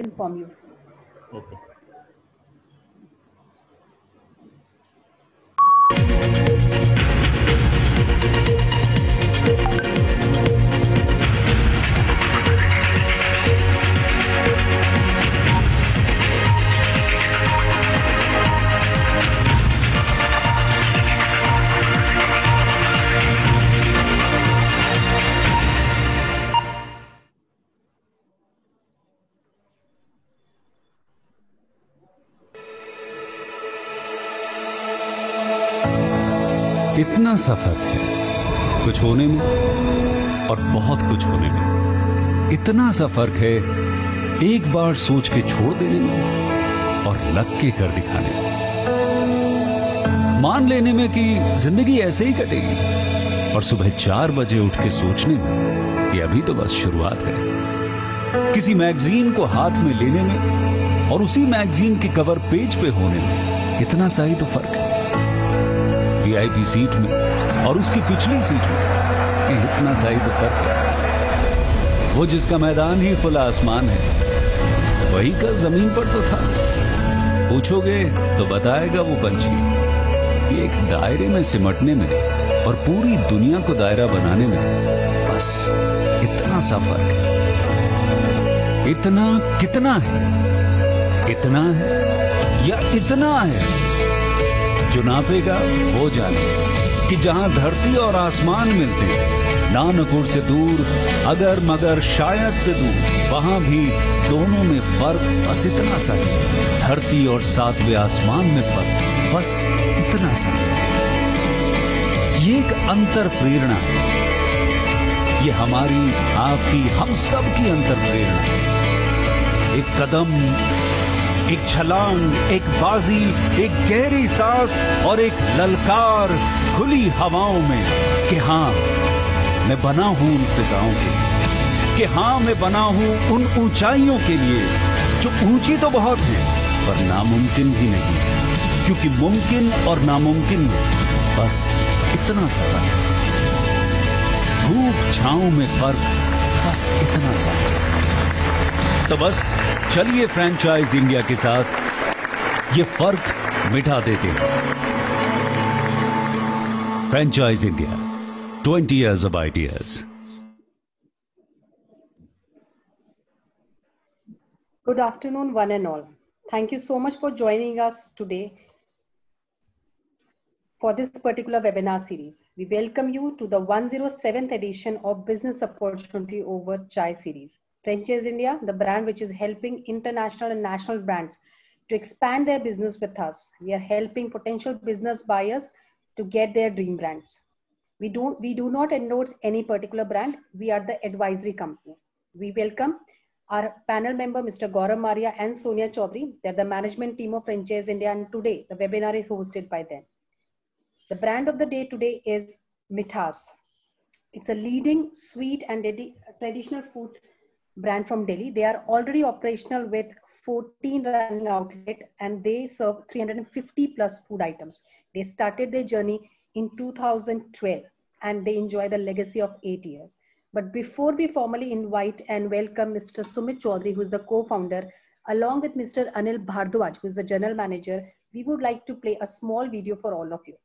inform you. Okay. इतना सफर है कुछ होने में और बहुत कुछ होने में। इतना सा फर्क है एक बार सोच के छोड़ देने में और लग के कर दिखाने में। मान लेने में कि जिंदगी ऐसे ही कटेगी और सुबह 4 बजे उठ के सोचने में कि अभी तो बस शुरुआत है। किसी मैगजीन को हाथ में लेने में और उसी मैगजीन के कवर पेज पे होने में इतना सा ही तो फर्क है। वीआईपी सीट में और उसकी पिछली सीट में इतना सा ही तो फर्क है। वो जिसका मैदान ही खुला आसमान है वही कल जमीन पर तो था। पूछोगे तो बताएगा वो पंछी कि एक दायरे में सिमटने में और पूरी दुनिया को दायरा बनाने में बस इतना सा फर्क है। इतना कितना है? इतना है या इतना है? जो नापेगा वो जाने कि जहां धरती और आसमान मिलते हैं, नानकुर से दूर, अगर मगर शायद से दूर, वहां भी दोनों में फर्क बस इतना सा है। धरती और 7वें आसमान में फर्क बस इतना सा है। ये एक अंतर प्रेरणा है। ये हमारी, आपकी, हम सब की अंतर प्रेरणा है। एक कदम, एक छलांग, एक बाजी, एक गहरी सांस और एक ललकार खुली हवाओं में कि हाँ मैं बना हूं उन फिजाओं के लिए, कि हाँ मैं बना हूं उन ऊंचाइयों के लिए जो ऊंची तो बहुत है पर नामुमकिन भी नहीं, क्योंकि मुमकिन और नामुमकिन में बस इतना सा फर्क है। धूप छांव में फर्क बस इतना सा है। तो बस चलिए फ्रेंचाइज इंडिया के साथ ये फर्क मिटा देते हैं। Franchise India, 20 years of ideas. Good afternoon, one and all. Thank you so much for joining us today for this particular webinar series. We welcome you to the 107th edition of Business Opportunity Over Chai series. Franchise India, the brand which is helping international and national brands to expand their business with us. We are helping potential business buyers to get their dream brands. We do not endorse any particular brand. We are the advisory company. We welcome our panel member, Mr. Gaurav Maria and Sonia Chaudhary. They're the management team of Franchise India, and today the webinar is hosted by them. The brand of the day today is Mithas. It's a leading sweet and traditional food brand from Delhi. They are already operational with 14 running outlets and they serve 350 plus food items. They started their journey in 2012 and they enjoy the legacy of 8 years. But before we formally invite and welcome Mr. Sumit Chaudhary, who is the co-founder, along with Mr. Anil Bhardwaj, who is the general manager, we would like to play a small video for all of you.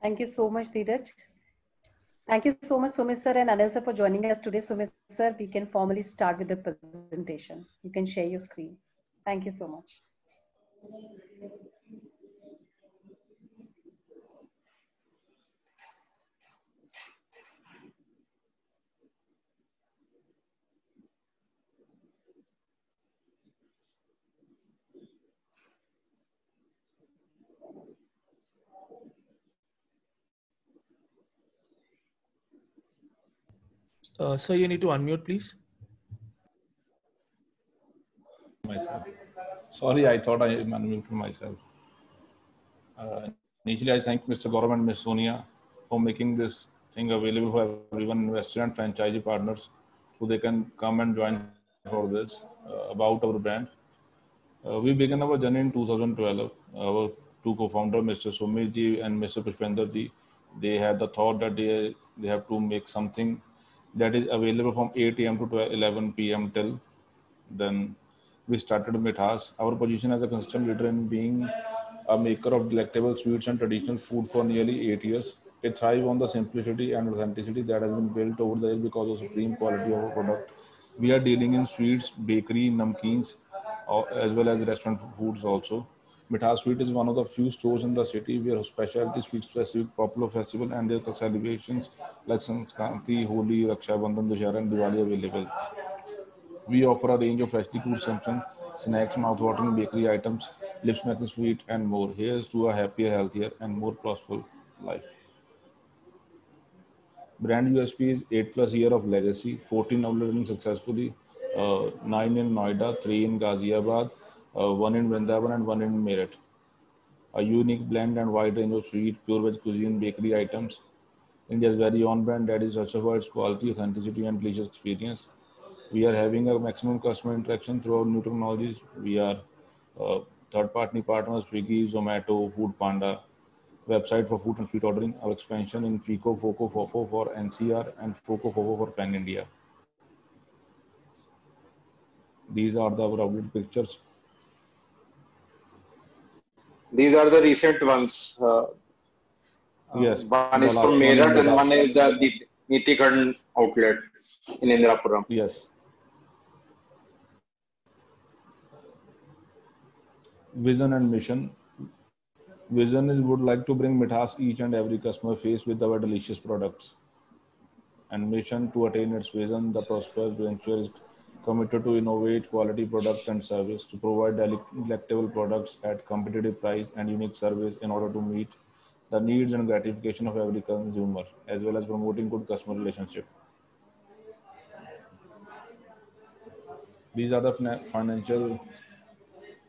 Thank you so much, Dheeraj. Thank you so much, Sumit sir and Anil sir, for joining us today. Sumit sir, we can formally start with the presentation. You can share your screen. Thank you so much. Sir, you need to unmute, please. Myself. Sorry, I thought I unmuted myself. Initially, I thank Mr. Gaurav and Ms. Sonia for making this thing available for everyone, investor and franchisee partners, so they can come and join for this about our brand. We began our journey in 2012. Our two co-founders, Mr. Sumit ji and Mr. Pushpender ji, they had the thought that they have to make something that is available from 8 a.m. to 11 p.m. till then. We started Mithas. Our position as a consistent leader in being a maker of delectable sweets and traditional food for nearly 8 years. It thrives on the simplicity and authenticity that has been built over the years because of supreme quality of our product. We are dealing in sweets, bakery, namkeens, as well as restaurant foods also. Mithas Sweet is one of the few stores in the city where specialty sweet specific popular festival and their celebrations like Sankranti, Holi, Raksha Bandhan, Dussehra and Diwali available. We offer a range of freshly cooked consumption, snacks, mouth-watering bakery items, lip-smacking sweet, and more. Here's to a happier, healthier, and more prosperous life. Brand USP is 8 plus year of legacy, 14 now living successfully, 9 in Noida, 3 in Ghaziabad, 1 in Vrindavan, and 1 in Meerut. A unique blend and wide range of sweet, pure veg cuisine, bakery items. India's very own brand that is such for its quality, authenticity, and delicious experience. We are having a maximum customer interaction throughout new technologies. We are third-party partners, Swiggy, Zomato, Food Panda, website for food and sweet ordering, our expansion in FICO, FOCO, FOFO for NCR, and FOCO, FOFO for Pan India. These are the outlet pictures. These are the recent ones. Yes. One is from Meerut and one is the Nitikarn outlet in Indirapuram. Yes. Vision and mission. Vision is would like to bring Mithas each and every customer face with our delicious products. And mission to attain its vision, the prosperous venture is committed to innovate quality product and service, to provide delectable products at competitive price and unique service in order to meet the needs and gratification of every consumer, as well as promoting good customer relationship. These are the financial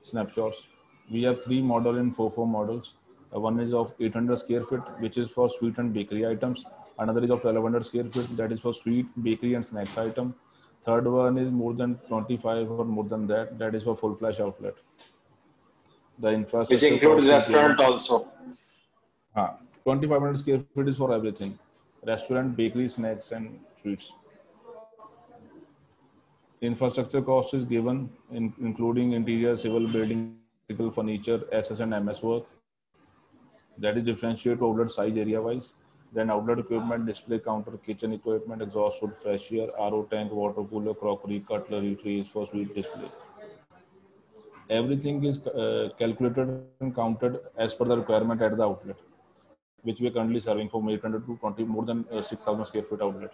snapshots. We have 3 models in FOFO models. One is of 800 square feet, which is for sweet and bakery items. Another is of 1200 square feet, that is for sweet, bakery and snacks item. Third one is more than 25 or more than that, that is for full flash outlet. The infrastructure, which includes restaurant also. 2500 square feet is for everything. Restaurant, bakery, snacks and sweets. Infrastructure cost is given, including interior, civil, building, electrical, furniture, SS and MS work. That is differentiate outlet size area wise. Then outlet equipment, display counter, kitchen equipment, exhaust hood, fascia, RO tank, water cooler, crockery, cutlery, trays for sweet display. Everything is calculated and counted as per the requirement at the outlet, which we are currently serving from 800 to 20, more than 6,000 square feet outlet.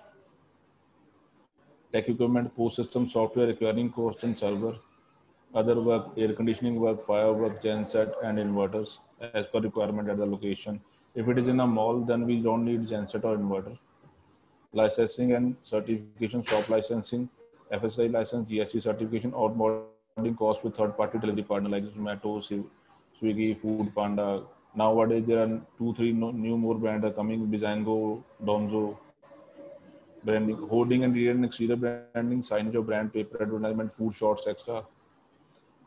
Tech equipment, post system, software, requiring cost and server, other work, air conditioning work, fire work, genset and inverters as per requirement at the location. If it is in a mall, then we don't need genset or inverter. Licensing and certification, shop licensing, FSI license, GST certification, onboarding cost with third-party delivery partner like Zomato, Swiggy, Food Panda. Nowadays, there are 2-3 new more brands are coming, Bizango, Donzo. Branding, hoarding and interior and exterior branding, signage of brand, paper advertisement, food shots, extra.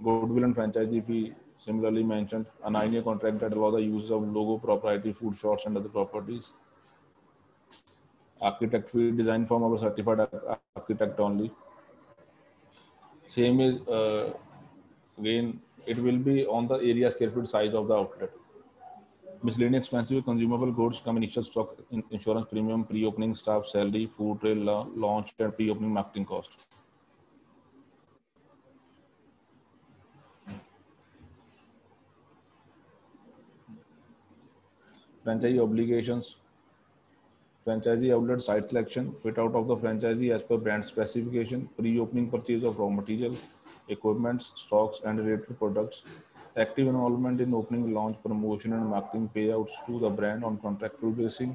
Goodwill and franchisee fee, similarly mentioned, a 9-year contract that allows the use of logo, proprietary food shots and other properties. Architect fee design from our certified architect only. Same is again, it will be on the area square feet size of the outlet. Miscellaneous expensive consumable goods come initial stock, insurance premium, pre-opening staff salary, food trail, launch and pre-opening marketing cost. Franchisee obligations. Franchisee outlet site selection, fit out of the franchisee as per brand specification, pre-opening purchase of raw material, equipments, stocks and related products, active involvement in opening, launch, promotion and marketing payouts to the brand on contractual basis,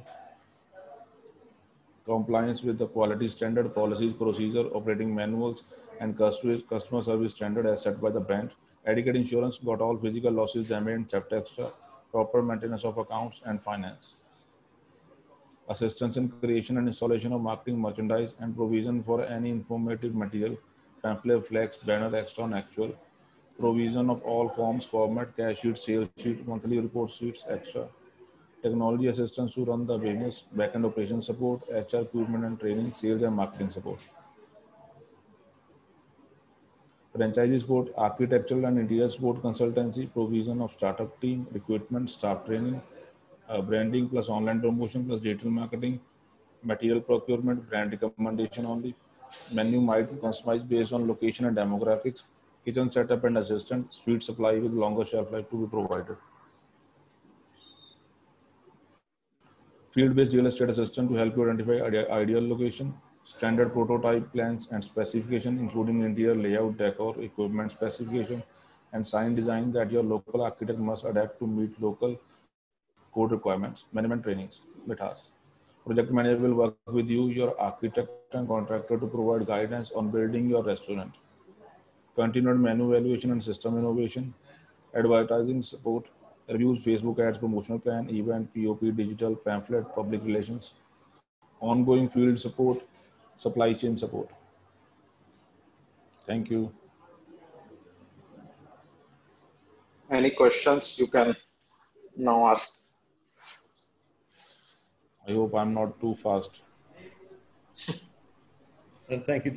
compliance with the quality standard, policies, procedure, operating manuals and customer service standard as set by the brand, adequate insurance, got all physical losses, damage, theft extra, proper maintenance of accounts and finance. Assistance in creation and installation of marketing merchandise and provision for any informative material, pamphlet, flex, banner, extra and actual, provision of all forms, format, cash sheet, sales sheet, monthly report sheets, extra, technology assistance to run the business, back-end operation support, HR equipment and training, sales and marketing support. Franchisee support, architectural and interior support consultancy, provision of startup team, recruitment, staff training, branding plus online promotion plus digital marketing, material procurement, brand recommendation only. Menu might be customized based on location and demographics. Kitchen setup and assistant, sweet supply with longer shelf life to be provided. Field-based real estate assistant to help you identify ideal location, standard prototype plans and specification including interior layout, decor, equipment specification, and sign design that your local architect must adapt to meet local code requirements, management trainings, MITAS. Project manager will work with you, your architect and contractor to provide guidance on building your restaurant. Continued menu evaluation and system innovation, advertising support, reviews, Facebook ads, promotional plan, event, POP, digital, pamphlet, public relations, ongoing field support, supply chain support. Thank you. Any questions you can now ask? I hope I'm not too fast. Thank you.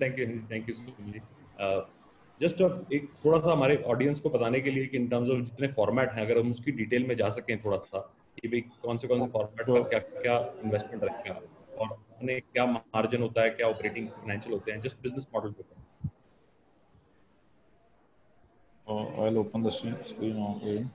Just एक थोड़ा सा हमारे audience को बताने के लिए कि in terms of जितने फॉर्मेट हैं अगर हम उसकी डिटेल में जा सकें थोड़ा सा कि भाई कौन से फॉर्मेट का क्या क्या इन्वेस्टमेंट रहेगा और उन्हें क्या मार्जिन होता है, क्या ऑपरेटिंग फाइनेंशियल होते हैं, जस्ट बिजनेस मॉडल पे. I'll open the screen again.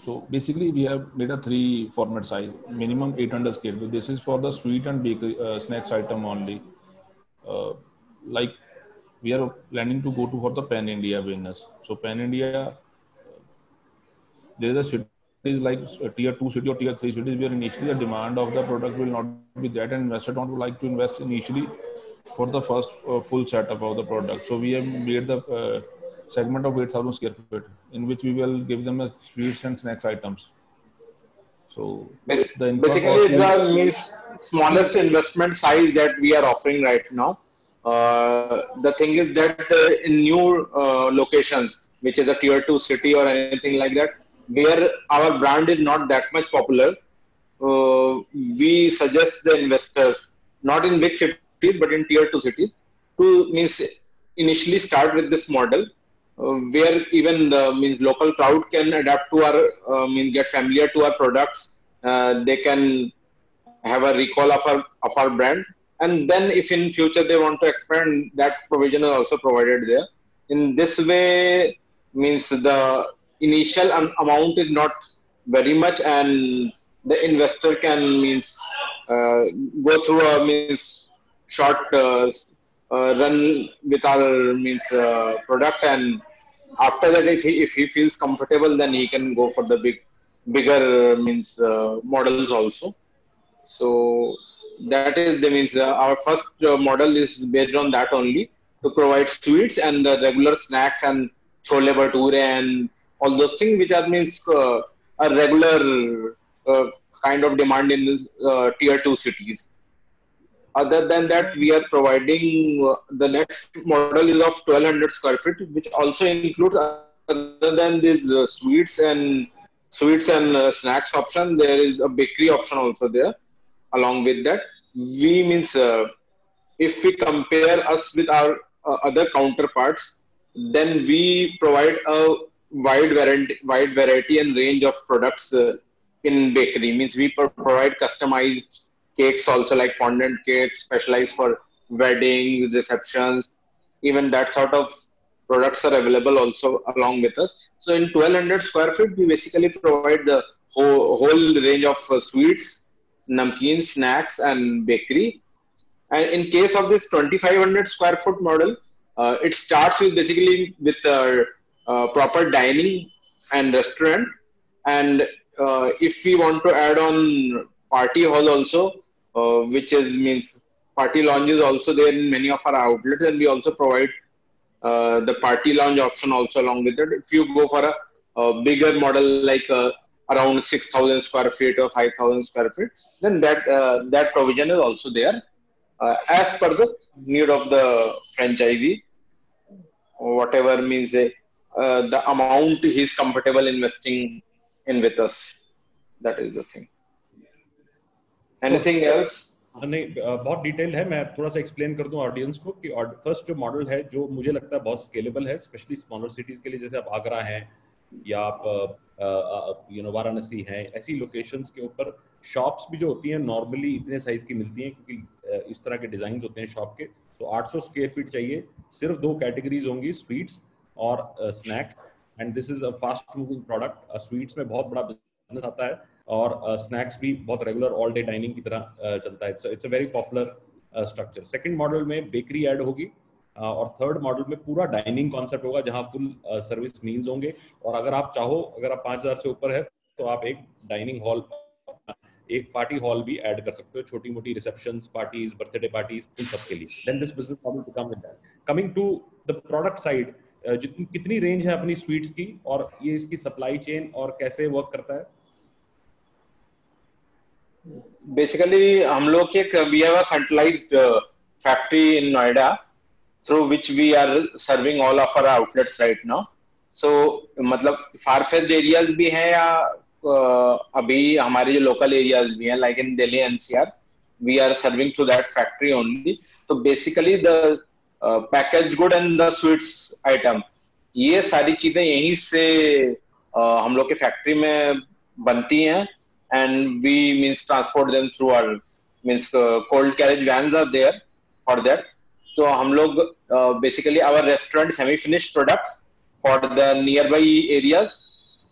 So basically we have made a 3 format size, minimum 800 square feet. This is for the sweet and bakery snacks item only. Like we are planning to go to for the Pan India business. So Pan India, there is a cities like tier 2 city or tier 3 cities where initially the demand of the product will not be that, and investor don't like to invest initially for the first full setup of the product. So we have made the segment of 8,000 square feet in which we will give them a sweets and snacks items. So basically it's the means smallest investment size that we are offering right now. The thing is that in new locations, which is a tier 2 city or anything like that, where our brand is not that much popular, we suggest the investors, not in big cities, but in tier 2 cities, to means initially start with this model, where even the means local crowd can adapt to our get familiar to our products. They can have a recall of our brand, and then if in future they want to expand, that provision is also provided there. In this way, means the initial amount is not very much, and the investor can means go through a means short run with our means product, and after that if he feels comfortable, then he can go for the bigger means models also. So that is the means our first model is based on that only, to provide sweets and the regular snacks and chole bhature and all those things which are means a regular kind of demand in tier 2 cities. Other than that, we are providing the next model is of 1200 square feet, which also includes, other than these sweets and snacks option, there is a bakery option also there. Along with that, we means if we compare us with our other counterparts, then we provide a wide variety and range of products in bakery. Means we provide customized cakes also, like fondant cakes specialized for weddings, receptions. Even that sort of products are available also along with us. So in 1200 square feet, we basically provide the whole range of sweets, namkeen, snacks, and bakery. And in case of this 2500 square foot model, it starts with basically with proper dining and restaurant. And if we want to add on party hall also, which is means party lounges also there in many of our outlets, and we also provide the party lounge option also along with it. If you go for a bigger model like around 6,000 square feet or 5,000 square feet, then that provision is also there as per the need of the franchisee, whatever means the amount he is comfortable investing in with us. That is the thing. Anything else? नहीं, बहुत detail है. मैं थोड़ा सा explain कर दूं audience को कि फर्स्ट जो मॉडल है, जो मुझे लगता है बहुत स्केलेबल है, स्पेशली स्मॉलर सिटीज के लिए, जैसे आप आगरा हैं या आप वाराणसी हैं, ऐसी लोकेशंस के ऊपर शॉप्स भी जो होती हैं नॉर्मली इतने साइज की मिलती हैं, क्योंकि इस तरह के डिजाइन होते हैं शॉप के. तो 800 स्क्वायर फीट चाहिए. सिर्फ 2 कैटेगरीज होंगी, स्वीट्स और snacks. And this is a fast moving product. Sweets में बहुत बड़ा बिजनेस आता है और स्नैक्स भी बहुत रेगुलर ऑल डे डाइनिंग की तरह चलता है. It's a very popular structure. Second model में बेकरी ऐड होगी और थर्ड मॉडल में पूरा डाइनिंग कॉन्सेप्ट होगा, जहां फुल सर्विस मील्स होंगे. और अगर आप चाहो, अगर आप 5000 से ऊपर है, तो आप एक डाइनिंग हॉल, एक पार्टी हॉल भी ऐड कर सकते हो, छोटी मोटी रिसेप्शंस, पार्टीज, बर्थडे पार्टीज, इन सब के लिए. Then this business model to come with that. Coming to the product side, कितनी रेंज है अपनी स्वीट्स की और ये इसकी सप्लाई चेन और कैसे वर्क करता है? Basically, हम लोग के we have a centralized factory in Noida through which we are serving all of our outlets right now. So मतलब far-fetched areas भी हैं या अभी हमारे जो local areas भी हैं, like in Delhi NCR, we are serving to that factory only. So basically the packaged good and the sweets item, ये सारी चीजें यहीं से हम लोग के फैक्ट्री में बनती हैं. And we means transport them through our means cold carriage vans are there for that. So हम लोग basically our restaurant semi-finished products for the nearby areas,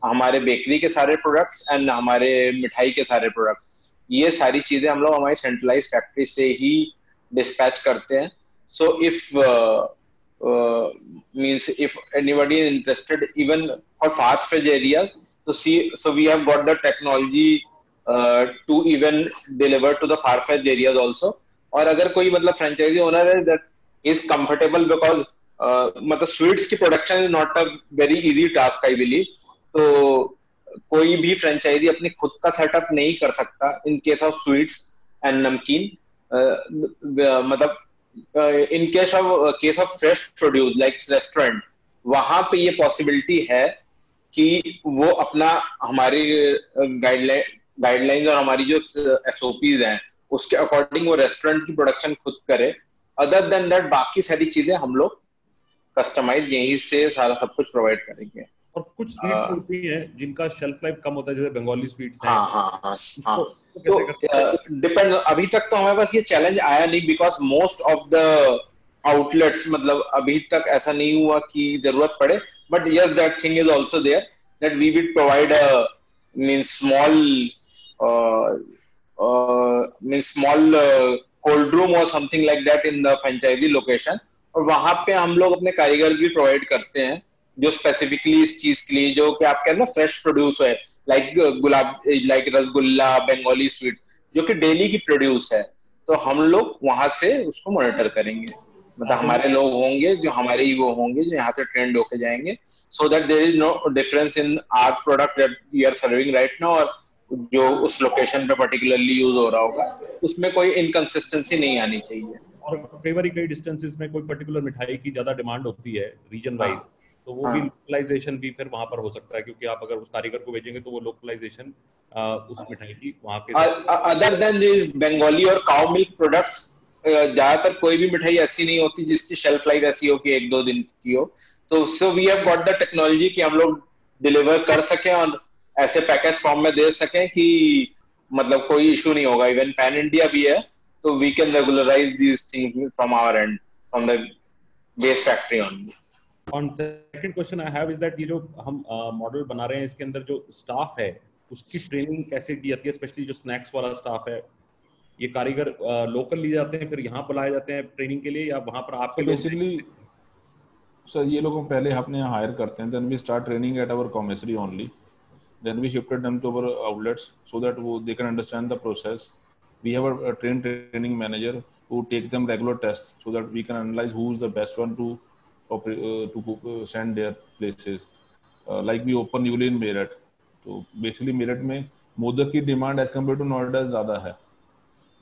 हमारे बेकरी के सारे products and हमारे मिठाई के सारे products, ये सारी चीजें हम लोग हमारी centralized factory से ही dispatch करते हैं. So if if anybody is interested even for far-fetched areas, so we have got the technology to even deliver to the far-fetched areas also. और अगर कोई मतलब franchisee owner है that is comfortable, because मतलब sweets की production is not a very easy task I believe. तो कोई भी franchisee अपनी खुद का setup नहीं कर सकता in case of sweets and namkeen. मतलब in case of fresh produce like restaurant, वहाँ पे ये possibility है कि वो अपना हमारी गाइडलाइंस और हमारी जो SOPs हैं उसके अकॉर्डिंग वो रेस्टोरेंट की प्रोडक्शन खुद करे. अदर देन दैट बाकी सारी चीजें हम लोग कस्टमाइज यहीं से सारा सब कुछ प्रोवाइड करेंगे. और कुछ स्वीट्स होती हैं जिनका शेल्फ लाइफ कम होता है, जैसे बंगाली स्वीट्स हैं. हाँ. तो डिपेंड. अभी तक तो हमारे पास ये चैलेंज आया नहीं, because most of the outlets मतलब अभी तक ऐसा नहीं हुआ कि जरूरत पड़े. But yes, that thing is also there that we will provide a small cold room or something like that in the franchisee location. और वहां पे हम लोग अपने कारीगर भी प्रोवाइड करते हैं जो स्पेसिफिकली इस चीज के लिए, जो कि आपके ना फ्रेश प्रोड्यूस है, लाइक रसगुल्ला, बंगाली स्वीट, जो कि डेली की प्रोड्यूस है. तो हम लोग वहां से उसको मॉनिटर करेंगे. मतलब हमारे लोग होंगे जो हमारे ही वो होंगे जो यहाँ से ट्रेंड होके जाएंगे, so that there is no difference in our product that we are serving right now or जो उस लोकेशन पे पर्टिकुलरली यूज हो रहा होगा, उसमें कोई इनकंसिस्टेंसी नहीं आनी चाहिए। और कई बार कई डिस्टेंसेस में कोई पर्टिकुलर मिठाई की ज्यादा डिमांड होती है रीजन वाइज, तो वो भी लोकलाइजेशन भी फिर वहां पर हो सकता है, क्योंकि आप अगर उस कारीगर को भेजेंगे तो वो लोकलाइजेशन उस मिठाई की वहां के अदर देन दिस बंगाली और काउ मिल्क प्रोडक्ट्स, ज्यादातर कोई भी मिठाई ऐसी नहीं होती जिसकी शेल्फ लाइफ ऐसी हो कि 1-2 दिन की हो। तो so we have got the technology कि हम लोग डिलीवर कर सकें और ऐसे पैकेज फॉर्म में दे सकें कि मतलब कोई इशू नहीं होगा। इवन पैन इंडिया भी है, तो we can regularize these things from our end, from the base factory only. On second question I have is that ये जो हम मॉडल बना रहे हैं इसके अंदर जो स्टाफ है उसकी ट्रेनिंग कैसे दी जाती है, स्पेशली जो स्नैक्स वाला स्टाफ है, ये कारीगर लोकल लिए जाते हैं फिर यहाँ बुलाए जाते हैं ट्रेनिंग के लिए, या वहाँ पर आपके बेसिकली सर ये लोग पहले अपने यहाँ हायर करते हैं, then we start training at our commissary only, then we shifted them to our outlets so that वो they can understand the process. We have a training manager who take them regular tests so that we can analyze who is the best one to send their places. Like we open newly in Meerut, तो basically Meerut में मोदक की demand as compared to Noida ज़्यादा है,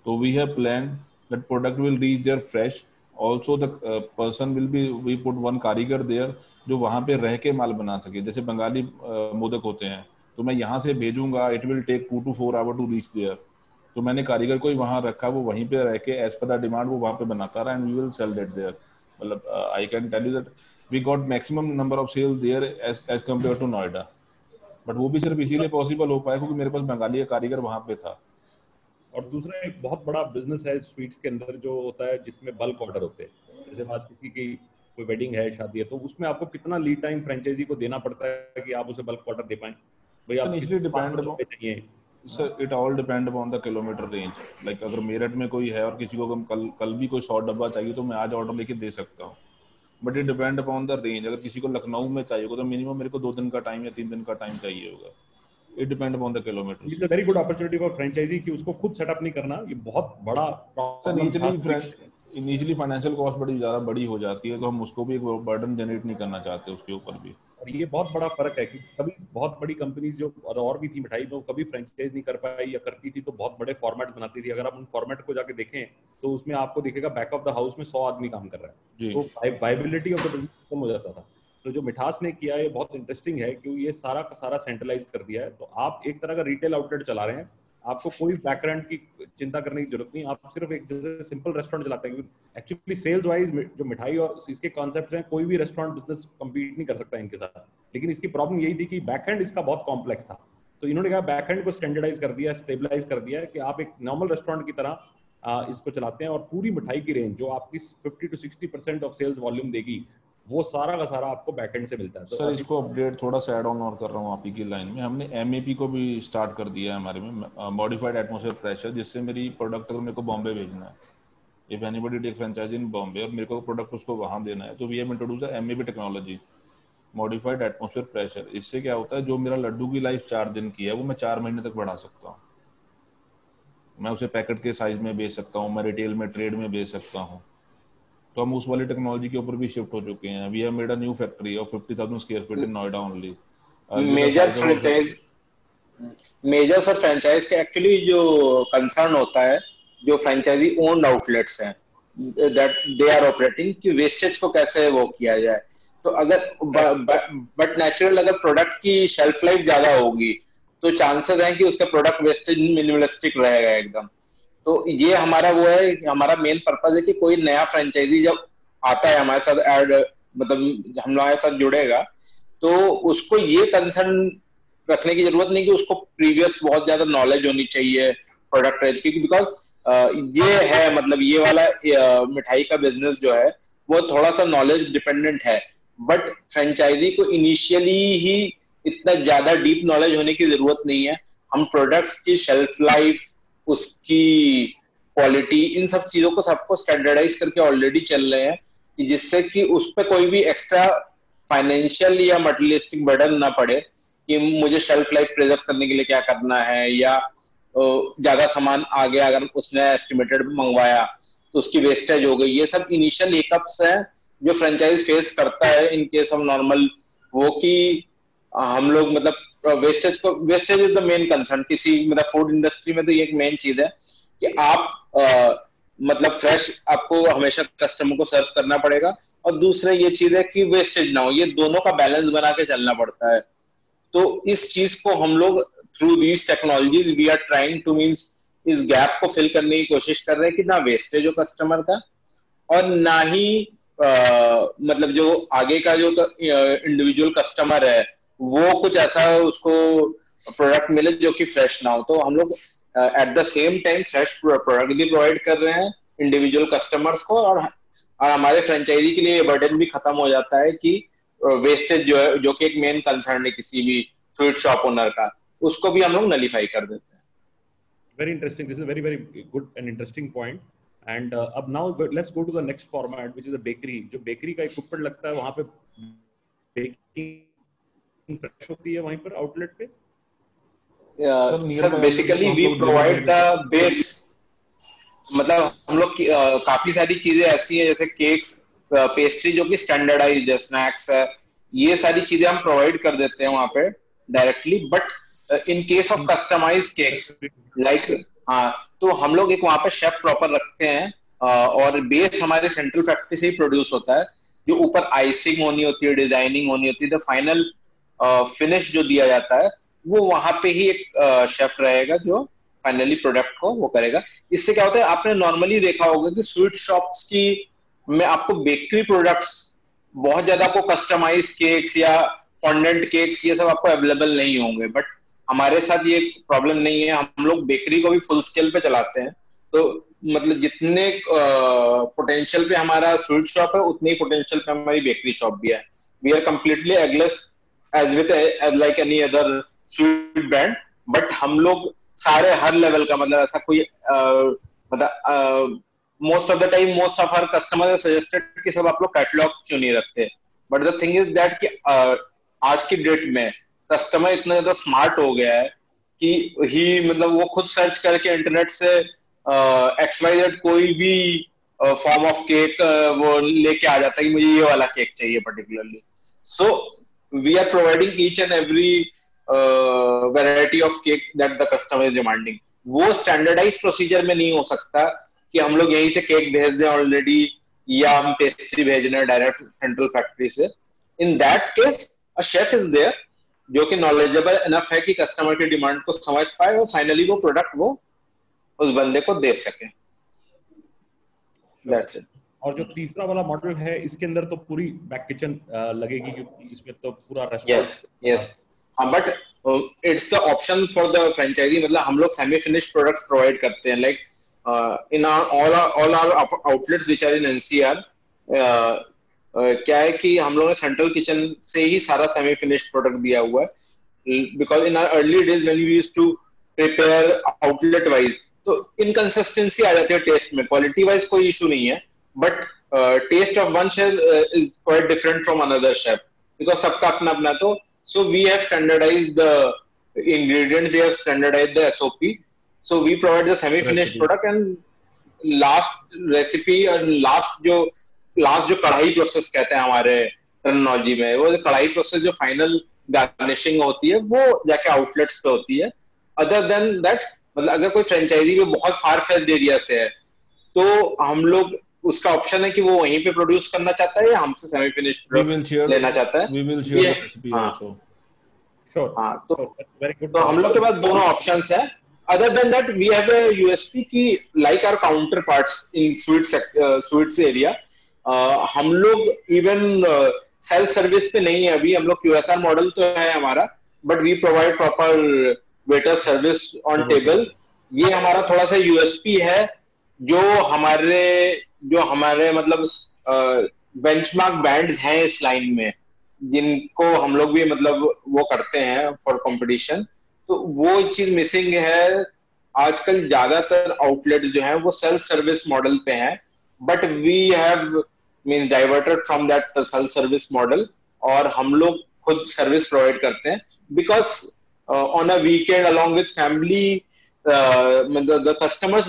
तो we have planned that product will reach there fresh. Also the person will be, we put one कारीगर there जो वहाँ पे रह के माल बना सके। जैसे बंगाली मोदक होते हैं तो मैं यहाँ से भेजूंगा, it will take 2 to 4 hours to reach there, तो मैंने कारीगर को वहां रखा, वो वहीं पे रह के एज पर द डिमांड वो वहां पे बनाता रहा, and we will sell that there. मतलब I can tell you that we got maximum number of sales there as compare to Noida, but वो भी सिर्फ इसीलिए पॉसिबल हो पाया क्योंकि मेरे पास बंगाली कारीगर वहां पे था। और दूसरा एक बहुत बड़ा बिजनेस है स्वीट्स के अंदर जो होता है जिसमें बल्क ऑर्डर होते हैं, जैसे बात किसी की कोई वेडिंग है, शादी है, तो उसमें आपको कितना लीड टाइम फ्रेंचाइजी को देना पड़ता है कि आप उसे बल्क ऑर्डर दे पाएं? भाई आप इनिशियली डिपेंड चाहिए sir, it all depend upon the kilometre range. Like अगर मेरठ में कोई है और किसी को कल भी कोई 100 डब्बा चाहिए तो मैं आज ऑर्डर लेके दे सकता हूँ, but it depend upon the range. अगर किसी को लखनऊ में चाहिए होगा तो मिनिमम मेरे को 2 दिन का टाइम या 3 दिन का टाइम चाहिए होगा। It depend upon the kilometre. It's a very good opportunity for franchisee कि उसको खुद सेटअप नहीं करना, ये बहुत बड़ा इनिशियली फाइनेंशियल कॉस्ट बड़ी ज़्यादा बड़ी हो जाती है, तो हम उसको भी एक बर्डन जनरेट नहीं करना चाहते उसके ऊपर भी। और ये बहुत बड़ा फर्क है कि कभी बहुत बड़ी कंपनीज जो और भी थी मिठाई में, कभी फ्रेंचाइज नहीं कर पाई या करती थी तो बहुत बड़े फॉर्मेट बनाती थी। अगर आप उन फॉर्मेट को जाके देखें तो उसमें आपको दिखेगा बैक ऑफ द हाउस में 100 आदमी काम कर रहा है, तो वायबिलिटी ऑफ द बिजनेस कम हो जाता था। तो जो मिठास ने किया है ये बहुत इंटरेस्टिंग है क्योंकि ये सारा का सारा सेंट्रलाइज कर दिया है। तो आप एक तरह का रिटेल आउटलेट चला रहे हैं, आपको कोई बैकग्राउंड की चिंता करने की जरूरत नहीं, आप सिर्फ एक जैसे सिंपल रेस्टोरेंट चलाते हैं। एक्चुअली सेल्स वाइज जो मिठाई और इसके कॉन्सेप्ट्स हैं, कोई भी रेस्टोरेंट बिजनेस कंपीट नहीं कर सकता इनके साथ, लेकिन इसकी प्रॉब्लम यही थी कि बैकएंड इसका बहुत कॉम्प्लेक्स था। तो इन्होंने कहा बैकएंड को स्टैंडर्डाइज कर दिया, स्टेबलाइज कर दिया कि आप एक नॉर्मल रेस्टोरेंट की तरह इसको चलाते हैं और पूरी मिठाई की रेंज जो आपकी 50 to 60% ऑफ सेल्स वॉल्यूम देगी वो सारा का सारा आपको बैकएंड से मिलता है। तो सर इसको अपडेट थोड़ा सा ऐड ऑन और कर रहा हूँ आप ही की लाइन में, हमने एमएपी को भी स्टार्ट कर दिया है हमारे में, मॉडिफाइड एटमॉस्फेयर प्रेशर, जिससे मेरी प्रोडक्ट अगर मेरे को बॉम्बे भेजना है, if anybody take franchisee in Bombay और मेरे को प्रोडक्ट उसको वहाँ देना है, तो we have introduced MAP technology, modified atmosphere pressure. इससे क्या होता है, जो मेरा लड्डू की लाइफ 4 दिन की है वो मैं 4 महीने तक बढ़ा सकता हूँ। मैं उसे पैकेट के साइज में बेच सकता हूँ, मैं रिटेल में ट्रेड में बेच सकता हूँ। तो हम उस वाली टेक्नोलॉजी के ऊपर भी शिफ्ट हो चुके हैं। We have made a new factory of 50,000 square feet in Noida only. Major sir franchise के एक्चुअली जो कंसर्न होता है, जो फ्रेंचाइजी ओन्ड आउटलेट्स हैं दैट दे आर ऑपरेटिंग, कि वेस्टेज को कैसे वो किया जाए। तो अगर बट नेचुरल अगर प्रोडक्ट की शेल्फ लाइफ ज्यादा होगी तो चांसेस हैं कि उसका प्रोडक्ट वेस्टेज मिनिमलिस्टिक रहेगा एकदम। तो ये हमारा वो है, हमारा मेन पर्पस है कि कोई नया फ्रेंचाइजी जब आता है हमारे साथ ऐड, मतलब हमारे साथ जुड़ेगा, तो उसको ये कंसर्न रखने की जरूरत नहीं कि उसको प्रीवियस बहुत ज्यादा नॉलेज होनी चाहिए प्रोडक्ट रेंज की, बिकॉज ये है मतलब ये वाला मिठाई का बिजनेस जो है वो थोड़ा सा नॉलेज डिपेंडेंट है। बट फ्रेंचाइजी को इनिशियली ही इतना ज्यादा डीप नॉलेज होने की जरूरत नहीं है। हम प्रोडक्ट्स की शेल्फ लाइफ, उसकी क्वालिटी, इन सब चीजों को सबको स्टैंडर्डाइज करके ऑलरेडी चल रहे हैं कि जिससे कि उस पर कोई भी एक्स्ट्रा फाइनेंशियल या मटेरियलिस्टिक बर्डन ना पड़े कि मुझे शेल्फ लाइफ प्रिजर्व करने के लिए क्या करना है, या ज्यादा सामान आ गया अगर उसने एस्टिमेटेड मंगवाया तो उसकी वेस्टेज हो गई। ये सब इनिशियल हिकअप्स हैं जो फ्रेंचाइज फेस करता है इन केस ऑफ नॉर्मल वो, कि हम लोग मतलब wastage is the main concern किसी मतलब फूड इंडस्ट्री में। तो ये एक मेन चीज है कि आप मतलब फ्रेश आपको हमेशा कस्टमर को सर्व करना पड़ेगा, और दूसरा ये चीज है कि वेस्टेज ना हो। ये दोनों का बैलेंस बना के चलना पड़ता है। तो इस चीज को हम लोग through these technologies we are trying to means इस गैप को फिल करने की कोशिश कर रहे हैं कि ना वेस्टेज हो कस्टमर का, और ना ही मतलब जो आगे का जो इंडिविजुअल कस्टमर है वो कुछ ऐसा उसको प्रोडक्ट मिले जो कि फ्रेश ना हो। तो हम लोग at the same time fresh product भी प्रोवाइड कर रहे हैं इंडिविजुअल कस्टमर्स को, और हमारे फ्रेंचाइजी के लिए ये बर्डन भी खत्म हो जाता है कि वेस्टेज जो है, जो कि एक मेन कंसर्न है किसी भी स्वीट शॉप ओनर का, उसको भी हम लोग नलीफाई कर देते हैं। Very interesting. This is very, very good and interesting point. And अब now let's go to the next format, which is a bakery. जो bakery का equipment लगता है वहाँ पे baking fresh होती है वहीं पर outlet पे? Sir basically we provide the base. मतलब हम लोग काफी सारी चीजें ऐसी हैं जैसे केक्स, पेस्ट्री जो कि स्टैंडर्डाइज्ड है, स्नैक्स है, ये सारी चीजें हम प्रोवाइड कर देते हैं वहाँ पे directly. But in case of customize cakes like हाँ, तो हम लोग एक वहाँ पे शेफ प्रॉपर रखते हैं, और बेस हमारे सेंट्रल फैक्ट्री से ही प्रोड्यूस होता है। जो ऊपर आइसिंग होनी होती है, डिजाइनिंग होनी होती है, द फाइनल फिनिश जो दिया जाता है वो वहां पे ही एक शेफ रहेगा जो फाइनली प्रोडक्ट को वो करेगा। इससे क्या होता है, आपने नॉर्मली देखा होगा कि स्वीट शॉप्स की में आपको बेकरी प्रोडक्ट्स बहुत ज्यादा, आपको कस्टमाइज केक्स या फॉन्डेंट केक्स ये सब आपको अवेलेबल नहीं होंगे। बट हमारे साथ ये प्रॉब्लम नहीं है, हम लोग बेकरी को भी फुल स्केल पे चलाते हैं। तो मतलब जितने पोटेंशियल पे हमारा स्वीट शॉप है उतनी पोटेंशियल पे हमारी बेकरी शॉप भी है। We are completely eggless as with like any other sweet brand, but हम लोग सारे हर लेवल का मतलब ऐसा कोई मतलब most of the time most of our customer suggested कि सब आप लोग कैटलॉग क्यों नहीं रखते। But the thing is that कि आज की डेट में कस्टमर इतना ज्यादा स्मार्ट हो गया है कि ही मतलब वो खुद सर्च करके इंटरनेट से XYZ कोई भी फॉर्म ऑफ केक वो लेके आ जाता है कि मुझे ये वाला केक चाहिए particularly. So we are providing each and every variety of cake that the customer is demanding. वो स्टैंडर्डाइज प्रोसीजर में नहीं हो सकता कि हम लोग यहीं से केक भेज दें ऑलरेडी, या हम पेस्ट्री भेज रहे हैं डायरेक्ट सेंट्रल फैक्ट्री से। In that case a chef is there जो कि नॉलेजेबल इनफ है कि कस्टमर की डिमांड को समझ पाए और फाइनली वो प्रोडक्ट वो उस बंदे को दे सके। That's it. और जो तीसरा वाला मॉडल है इसके अंदर तो पूरी बैक किचन लगेगी क्योंकि इसमें तो पूरा restaurant. Yes but it's the option for the franchisee. मतलब हम लोग सेमी फिनिश्ड प्रोडक्ट्स प्रोवाइड करते हैं like in all our outlets which are in NCR। क्या है कि हम लोगों ने सेंट्रल किचन से ही सारा सेमी फिनिश्ड प्रोडक्ट दिया हुआ है, because in our early days when we used to prepare outlet wise तो इनकंसिस्टेंसी आ जाती है टेस्ट में। क्वालिटी वाइज कोई इशू नहीं है, but taste of one chef is quite different from another chef because सबका अपना अपना। तो so we have standardized the ingredients, we have standardized the SOP, so we provide the semi finished product and last recipe और last जो kadhai process कहते हैं हमारे terminology में, वो कढ़ाई प्रोसेस जो फाइनल गार्निशिंग होती है वो जाके आउटलेट्स पे होती है। अदर देन दैट मतलब अगर कोई फ्रेंचाइजी में बहुत फार फेच्ड एरिया से है तो हम लोग उसका ऑप्शन है कि वो वहीं पे प्रोड्यूस करना चाहता है या हमसे सेमी फिनिश्ड प्रोडक्ट लेना चाहता है। We will share the recipe also. Sure. हाँ, Very good. तो हम लोग के पास दोनों ऑप्शंस है। Other than that we have a USP की like our counter parts in sweets area. हम लोग इवन सेल्फ सर्विस पे नहीं है अभी, हम लोग QSR मॉडल तो है हमारा, but we provide proper waiter service on table. ये हमारा थोड़ा सा USP है जो हमारे मतलब बेंचमार्क ब्रांड्स हैं इस लाइन में जिनको हम लोग भी मतलब वो करते हैं फॉर कंपटीशन। तो वो चीज मिसिंग है। आजकल ज्यादातर आउटलेट्स जो हैं वो सेल्फ सर्विस मॉडल पे हैं, but we have means diverted from that self service model और हम लोग खुद सर्विस प्रोवाइड करते हैं because on a weekend along with family the customers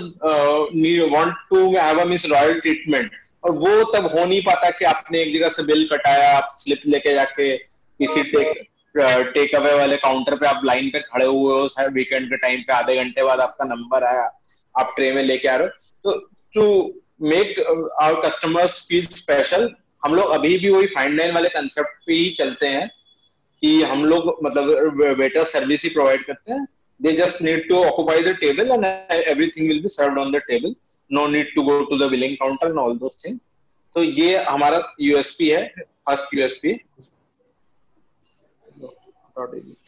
want to have a means royal treatment, और वो तब हो नहीं पाता कि आपने एक जगह से बिल कटाया, आप स्लिप लेके जाके किसी टेक अवे वाले काउंटर पे आप लाइन पे खड़े हुए हो, शायद वीकेंड के टाइम पे आधे घंटे बाद आपका नंबर आया, आप ट्रे में लेके आ रहे हो। तो to make our customers feel special, हम लोग अभी भी वही फाइन डाइन वाले कंसेप्ट पे ही चलते हैं कि हम लोग मतलब वेटर सर्विस ही प्रोवाइड करते हैं। They just need to occupy the table and everything will be served on the table. No need to go to the billing counter and all those things. So ये हमारा USP है, first USP।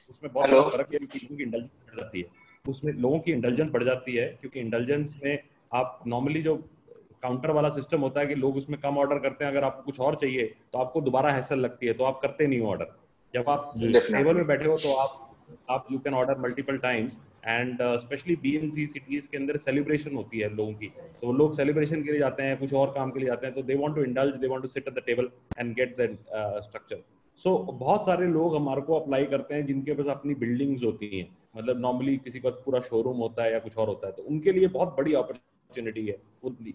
उसमें बहुत बड़ा फर्क है क्योंकि लोगों की इंटेलिजेंस बढ़ जाती है, उसमें लोगों की इंटेलिजेंस बढ़ जाती है क्योंकि इंटेलिजेंस में आप नॉर्मली जो काउंटर वाला सिस्टम होता है कि लोग उसमें कम ऑर्डर करते हैं, अगर आपको कुछ और चाहिए तो आपको दोबारा हैसल लगती है, तो आप करते नहीं हो ऑर्डर। जब आप टेबल में बैठे हो तो आप you can order multiple times and specially BNC cities के अंदर सेलिब्रेशन होती है लोगों की, तो लोग सेलिब्रेशन के लिए जाते हैं, कुछ और काम के लिए जाते हैं, तो they want to indulge, they want to sit at the table and get the structure. So बहुत सारे लोग हमारे को अप्लाई करते हैं जिनके पास अपनी बिल्डिंग्स होती हैं, मतलब नॉर्मली किसी का पूरा शोरूम होता है या कुछ और होता है, तो उनके लिए बहुत बड़ी अपॉर्चुनिटी है।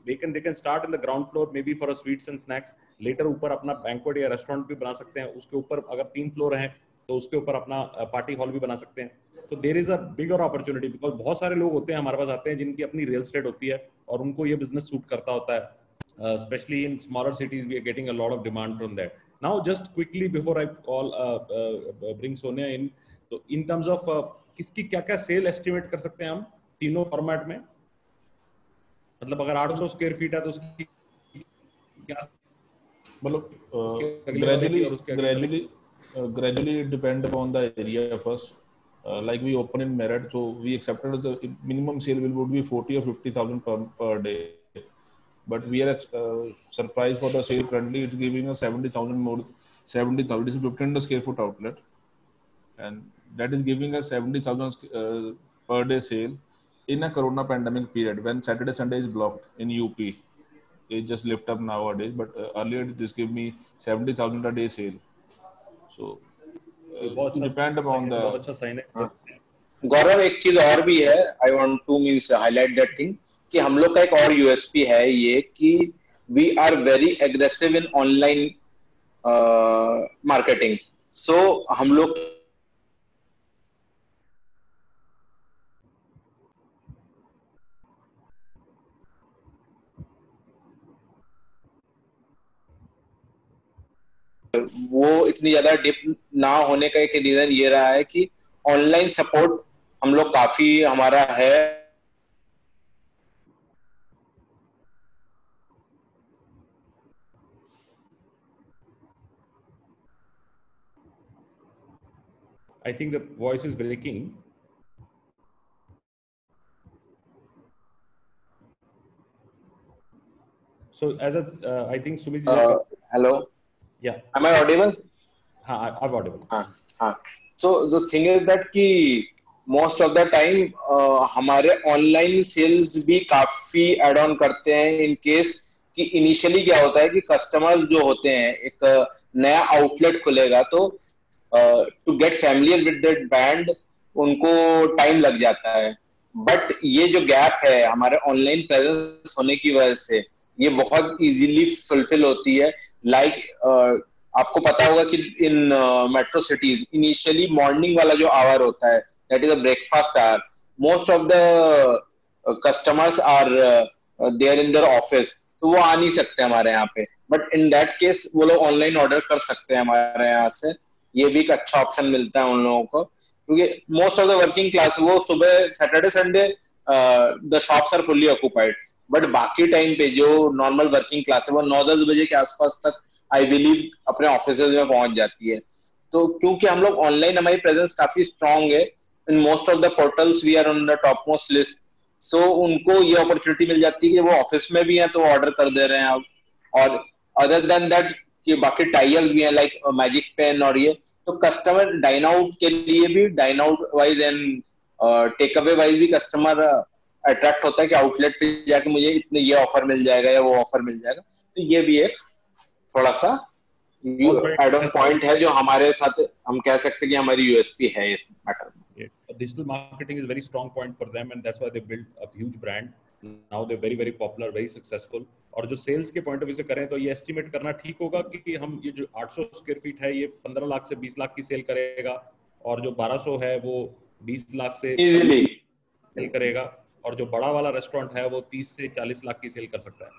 they can start in the ground floor maybe for a sweets and snacks, later ऊपर अपना बैंक्वेट या रेस्टोरेंट भी बना सकते हैं, उसके ऊपर अगर 3 फ्लोर हैं तो उसके ऊपर अपना पार्टी हॉल भी बना सकते हैं। तो there is a bigger opportunity because बहुत सारे लोग होते हैं हमारे पास आते हैं जिनकी अपनी रियल एस्टेट होती है और उनको ये बिजनेस सूट करता होता है। Specially in smaller cities we are getting a lot of demand from that. Now just quickly before I call bring Sonia in, तो इन टर्म्स ऑफ किसकी क्या क्या सेल एस्टिमेट कर सकते हैं हम तीनों फॉर्मेट में? मतलब अगर 800 स्क्वायर फीट है तो उसकी क्या मतलब gradually it depend upon the area first. Like we open in Meerut, so we accepted the minimum sale would be 40 or 50,000 per day. But we are surprised for the sale currently it's giving us 70,000 more, 70,000 is 1500 square foot outlet, and that is giving us 70,000 per day sale in a corona pandemic period when Saturday Sunday is blocked in UP. It just lift up nowadays, but earlier this gave me 70,000 a day sale. So depend upon the बहुत अच्छा sign है। गौरव एक चीज और भी है, I want to means highlight that thing कि हम लोग का एक और यूएसपी है ये कि we are very aggressive in online marketing. So हम लोग वो इतनी ज्यादा डिप ना होने का एक रीजन ये रहा है कि ऑनलाइन सपोर्ट हम लोग काफी हमारा है। I think the voice is breaking. So as I think Sumit hello, yeah, am I audible? I'm audible. So the thing is that कि most of the time हमारे ऑनलाइन सेल्स भी काफी add on करते हैं in case कि initially क्या होता है कि कस्टमर्स जो होते हैं एक नया आउटलेट खुलेगा तो to get familiar with that brand उनको टाइम लग जाता है। बट ये जो गैप है हमारे ऑनलाइन प्रेजेंस होने की वजह से ये बहुत इजीली फुलफिल होती है। लाइक आपको पता होगा कि in metro cities initially morning वाला जो आवर होता है that is a breakfast hour, most of the customers are there in their office, तो वो आ नहीं सकते हमारे यहाँ पे। बट इन दैट केस वो लोग ऑनलाइन ऑर्डर कर सकते हैं हमारे यहाँ से, ये भी एक अच्छा ऑप्शन मिलता है उन लोगों को क्योंकि most of the working class वो सुबह Saturday Sunday the shops are fully occupied, but बाकी टाइम पे जो नॉर्मल वर्किंग क्लास है वो 9-10 बजे के आसपास तक आई बिलीव अपने ऑफिस में पहुंच जाती है। तो क्योंकि हम लोग ऑनलाइन हमारी प्रेजेंस काफी स्ट्रांग है, in most of the portals we are on the top most list, so उनको ये अपॉर्चुनिटी मिल जाती है कि वो ऑफिस में भी हैं तो ऑर्डर कर दे रहे हैं अब। और अदर देन दैट कि बाकी टाइल्स भी हैं लाइक मैजिक पेन और ये, तो कस्टमर डाइन आउट के लिए भी dine out wise and take away wise भी कस्टमर अट्रैक्ट होता है कि आउटलेट पे जाके मुझे इतने ये ऑफर मिल जाएगा या वो ऑफर मिल जाएगा। तो ये भी एक थोड़ा सा एड ऑन पॉइंट है जो हमारे साथ हम कह सकते हैं कि हमारी यूएसपी है इस मैटर में। Digital marketing is a very strong point for them and that's why they built a huge brand. Now they're very very popular, very successful और जो सेल्स के पॉइंट ऑफ व्यू से करें तो ये एस्टिमेट करना ठीक होगा कि हम ये जो 800 स्क्वायर फीट है ये 15 लाख से 20 लाख की सेल करेगा, और जो 1200 है वो 20 लाख से इजीली सेल करेगा, और जो बड़ा वाला रेस्टोरेंट है वो 30 से 40 लाख की सेल कर सकता है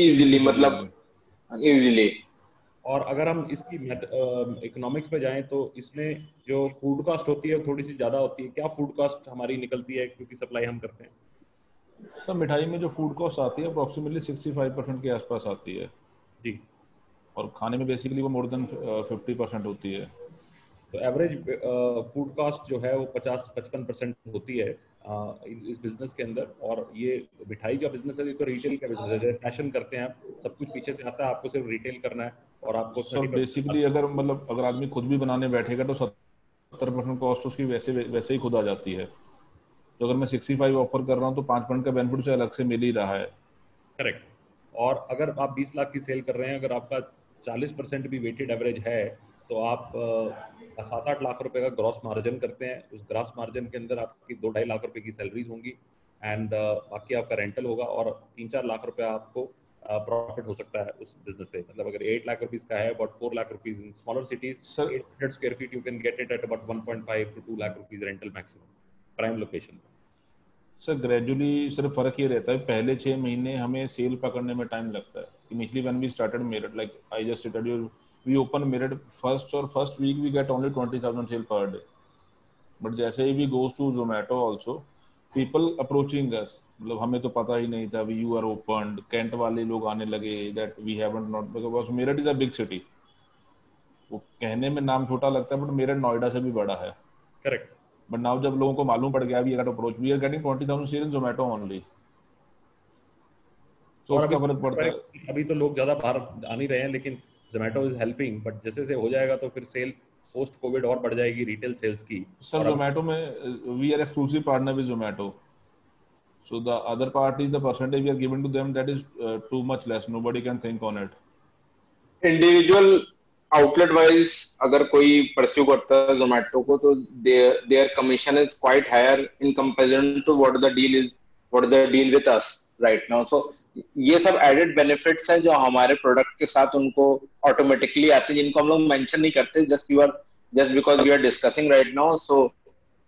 इजीली, मतलब इजीली। और अगर हम इसकी इकोनॉमिक्स पे जाएं तो इसमें जो फूड कॉस्ट होती है वो थोड़ी सी ज्यादा होती है। क्या फूड कॉस्ट हमारी निकलती है क्योंकि सप्लाई हम करते हैं? सर मिठाई में जो फूड कॉस्ट आती है अप्रोक्सीमेटली 65% के आसपास आती है जी, और खाने में बेसिकली वो मोर देन 50% होती है। तो एवरेज फूड कॉस्ट जो है वो 50-55% होती है इस बिजनेस के अंदर। और ये मिठाई का बिजनेस है, ये तो रिटेल का बिजनेस है, फैशन करते हैं आप, सब कुछ पीछे से आता है, आपको सिर्फ रिटेल करना है और आपको सर बेसिकली अगर मतलब अगर आदमी खुद भी बनाने बैठेगा तो 70% कॉस्ट उसकी वैसे ही खुद आ जाती है। तो अगर मैं 65 ऑफर कर रहा हूँ तो 5% का बेनिफिट उसे अलग से मिल ही रहा है। करेक्ट। और अगर आप 20 लाख की सेल कर रहे हैं, अगर आपका 40% भी वेटेड एवरेज है तो आप 7-8 लाख रुपए का ग्रॉस मार्जिन करते हैं। उस ग्रॉस मार्जिन के अंदर आपकी 2-2.5 लाख रुपए की सैलरीज होंगी एंड बाकी आपका रेंटल होगा और 3-4 लाख रुपए आपको प्रॉफिट हो सकता है उस बिजनेस से। मतलब अगर 8 लाख रुपीज का है, about 4 lakh rupees in smaller cities, 800 square feet you can get it at about 1.5 to 2 lakh rupees rental maximum, prime location. Sir gradually सिर्फ फर्क ये रहता है पहले 6 महीने हमें सेल पकड़ने में टाइम लगता है। Initially when we started Meerut, like I just stated you, we open Meerut first week we get only 20,000 sale per day, but जैसे ही we goes to Zomato also people approaching us, मतलब हमें तो पता ही नहीं था we you are open, can't वाले लोग आने लगे that we haven't not, because Meerut is a big city. वो कहने में नाम छोटा लगता है बट मेरठ नोएडा से भी बड़ा है। करेक्ट। बट नाउ जब लोगों को मालूम पड़ गया we are approach, we are getting 20,000 sale in Zomato only, तो और उसका फर्क पड़ता है। अभी तो लोग ज्यादा बाहर आ नहीं रहे हैं, लेकिन जोमेटो इज हेल्पिंग, बट जैसे से हो जाएगा तो फिर सेल पोस्ट कोविड और बढ़ जाएगी रिटेल सेल्स की। सर जोमेटो में we are exclusive partner with Zomato, so the other part is the percentage we are giving to them, that is too much less, nobody can think on it. Individual outlet wise अगर कोई pursue करता है जोमेटो को तो their commission is quite higher in comparison to what the deal with us right now. So ये सब added benefits हैं जो हमारे प्रोडक्ट के साथ उनको ऑटोमेटिकली आते हैं, जिनको हम लोग मेंशन नहीं करते, just because we are discussing right now, so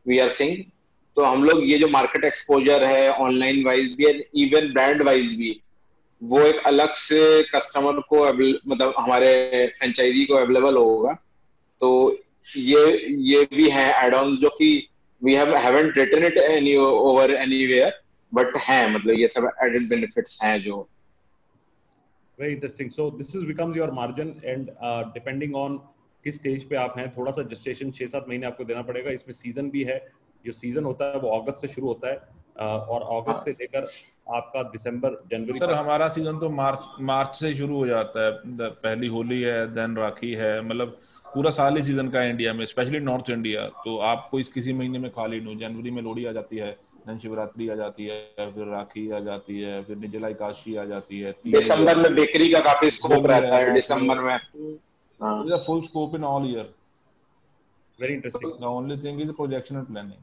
we are saying. तो हम लोग ये जो मार्केट एक्सपोजर है ऑनलाइन वाइज भी इवन ब्रांड वाइज भी, वो एक अलग से कस्टमर को मतलब हमारे फ्रेंचाइजी को अवेलेबल होगा। तो ये भी है एड ऑन जो कि we haven't written it any over anywhere, but है मतलब ये सब एडेड बेनिफिट्स हैं जो। Very interesting. So this is becomes your margin and depending on किस स्टेज पे आप हैं, थोड़ा सा जेस्टेशन 6-7 महीने आपको देना पड़ेगा। इसमें सीजन भी है, जो सीजन होता है वो अगस्त से शुरू होता है और अगस्त से लेकर आपका दिसंबर जनवरी। सर हमारा सीजन तो मार्च से शुरू हो जाता है, पहली होली है, देन राखी है, मतलब पूरा साल ही सीजन का है इंडिया में, स्पेशली नॉर्थ इंडिया। तो आपको इस किसी महीने में खाली नहीं, जनवरी में लोहड़ी आ जाती है, देन शिवरात्रि आ जाती है, फिर राखी आ जाती है, फिर निर्जला एकादशी आ जाती है, दिसंबर में बेकरी का काफी स्कोप रहता है दिसंबर में। It is a full scope in all year. Very interesting. The only thing is projection and planning.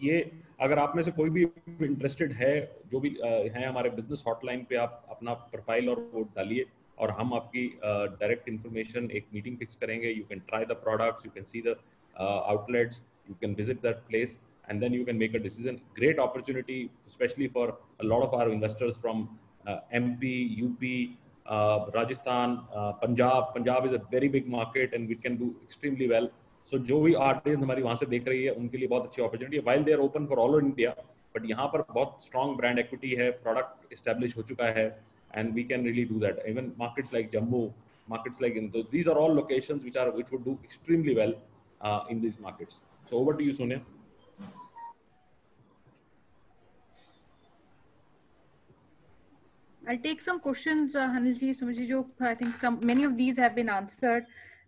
ये अगर आप में से कोई भी इंटरेस्टेड है, जो भी है हमारे बिजनेस हॉटलाइन पे आप अपना प्रोफाइल और वोट डालिए और हम आपकी डायरेक्ट इन्फॉर्मेशन एक मीटिंग फिक्स करेंगे। You can try the products, you can see the outlets, you can visit that place and then you can make a decision. Great opportunity, especially for a lot of our investors from MP, UP, Rajasthan, Punjab. Punjab is a very big market and we can do extremely well. So जो भी audience हमारी वहाँ से देख रही है उनके लिए बहुत अच्छी अपॉर्चुनिटी है, while they are open for all over India, but यहाँ पर बहुत strong brand equity है, product establish हो चुका है, and we can really do that. Even markets like Jammu, markets like Indore, these are all locations which would do extremely well in these markets. So over to you, Sonia. I'll take some questions, Hanilji, Sumaji, I think many of these have been answered.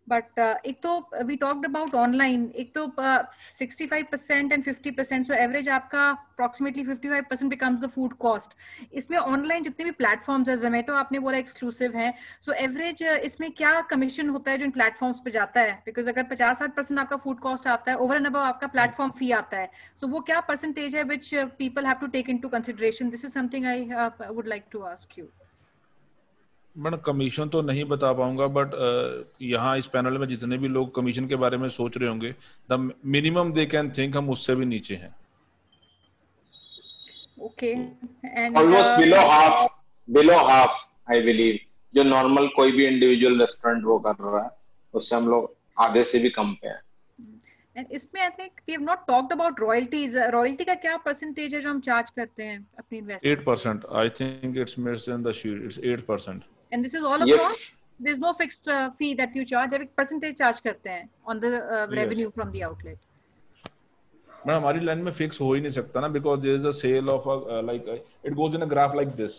But एक तो we talked about online, एक तो 65% and 50%, so average आपका approximately 55% becomes the food cost. इसमें online जितने भी platforms है, जोमेटो आपने बोला एक्सक्लूसिव है, सो एवरेज इसमें क्या कमीशन होता है जो इन प्लेटफॉर्म्स पे जाता है? बिकॉज अगर 50-60% आपका फूड कॉस्ट आता है, ओवर एंड अबव आपका प्लेटफॉर्म फी आता है, सो वो क्या परसेंटेज है which people have to take into consideration? This is something I would like to ask you. Madam commission तो नहीं बता पाऊंगा, बट यहाँ इस पैनल में जितने भी लोग कमीशन के बारे में सोच रहे होंगे, the minimum they can think हम उससे भी नीचे हैं। Okay, and almost below half I believe, जो नॉर्मल कोई भी इंडिविजुअल रेस्टोरेंट वो कर रहा है उससे हम लोग आधे से भी कम पे हैं। एंड इसमें I think we have not talked about royalties. Royalty का क्या परसेंटेज है जो हम चार्ज करते हैं अपने investors? 8%, I think it's mentioned in the sheet, it's 8%। And this is all across? There's no fixed fee that you charge, एक percentage charge करते हैं on the revenue from the outlet. Madam हमारी line में fix हो ही नहीं सकता ना, because there is a sale of like it goes in a graph like this,